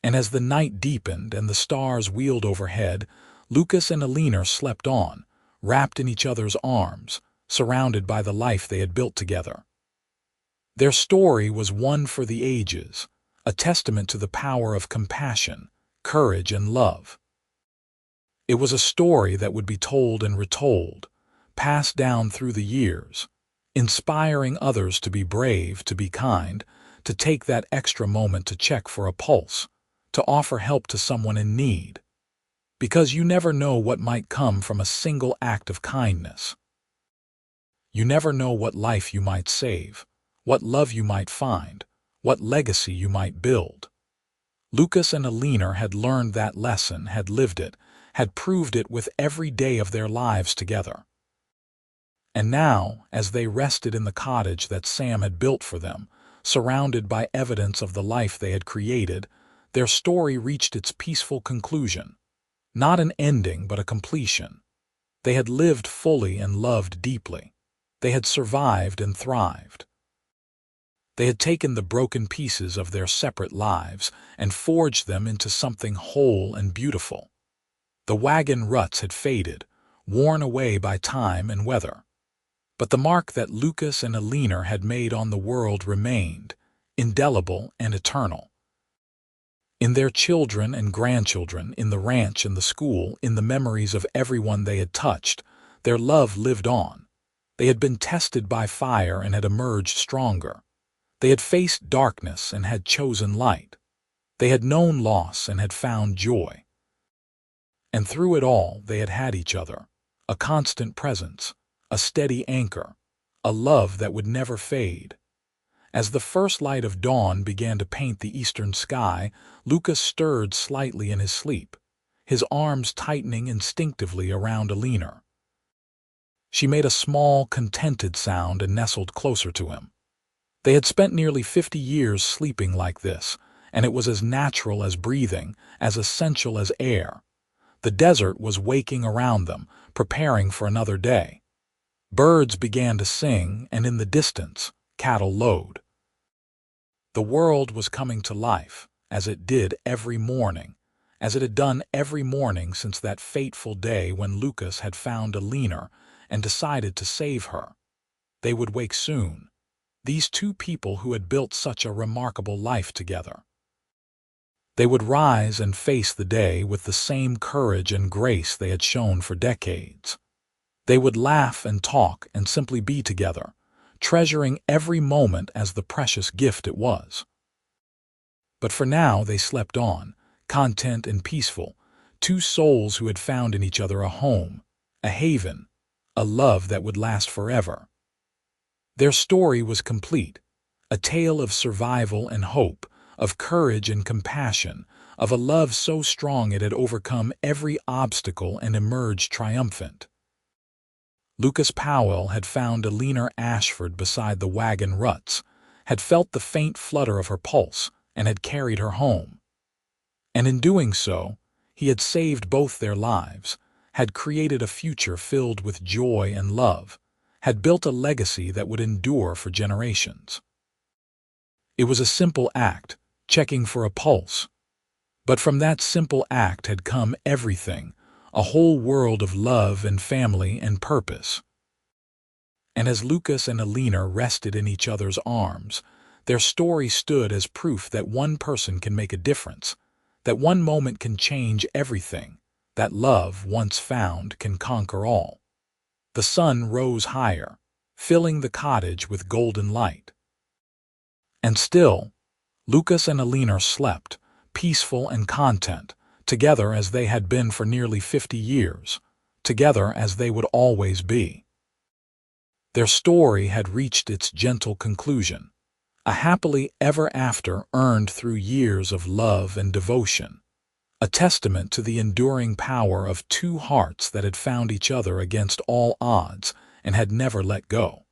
And as the night deepened and the stars wheeled overhead, Lucas and Eleanor slept on, wrapped in each other's arms, surrounded by the life they had built together. Their story was one for the ages, a testament to the power of compassion, courage, and love. It was a story that would be told and retold, passed down through the years, inspiring others to be brave, to be kind, to take that extra moment to check for a pulse, to offer help to someone in need. Because you never know what might come from a single act of kindness. You never know what life you might save, what love you might find, what legacy you might build. Lucas and Eleanor had learned that lesson, had lived it, had proved it with every day of their lives together. And now, as they rested in the cottage that Sam had built for them, surrounded by evidence of the life they had created, their story reached its peaceful conclusion. Not an ending, but a completion. They had lived fully and loved deeply. They had survived and thrived. They had taken the broken pieces of their separate lives and forged them into something whole and beautiful. The wagon ruts had faded, worn away by time and weather. But the mark that Lucas and Eleanor had made on the world remained, indelible and eternal. In their children and grandchildren, in the ranch and the school, in the memories of everyone they had touched, their love lived on. They had been tested by fire and had emerged stronger. They had faced darkness and had chosen light. They had known loss and had found joy. And through it all, they had had each other, a constant presence, a steady anchor, a love that would never fade. As the first light of dawn began to paint the eastern sky, Lucas stirred slightly in his sleep, his arms tightening instinctively around Eleanor. She made a small, contented sound and nestled closer to him. They had spent nearly 50 years sleeping like this, and it was as natural as breathing, as essential as air. The desert was waking around them, preparing for another day. Birds began to sing, and in the distance, cattle lowed. The world was coming to life, as it did every morning, as it had done every morning since that fateful day when Lucas had found Eleanor and decided to save her. They would wake soon, these two people who had built such a remarkable life together. They would rise and face the day with the same courage and grace they had shown for decades. They would laugh and talk and simply be together, treasuring every moment as the precious gift it was. But for now they slept on, content and peaceful, two souls who had found in each other a home, a haven, a love that would last forever. Their story was complete, a tale of survival and hope, of courage and compassion, of a love so strong it had overcome every obstacle and emerged triumphant. Lucas Powell had found Eleanor Ashford beside the wagon Ruts, had felt the faint flutter of her pulse, and had carried her home. And in doing so, he had saved both their lives, had created a future filled with joy and love, had built a legacy that would endure for generations. It was a simple act, checking for a pulse. But from that simple act had come everything, a whole world of love and family and purpose. And as Lucas and Eleanor rested in each other's arms, their story stood as proof that one person can make a difference, that one moment can change everything, that love, once found, can conquer all. The sun rose higher, filling the cottage with golden light. And still, Lucas and Eleanor slept, peaceful and content, together as they had been for nearly 50 years, together as they would always be. Their story had reached its gentle conclusion, a happily ever after earned through years of love and devotion, a testament to the enduring power of two hearts that had found each other against all odds and had never let go.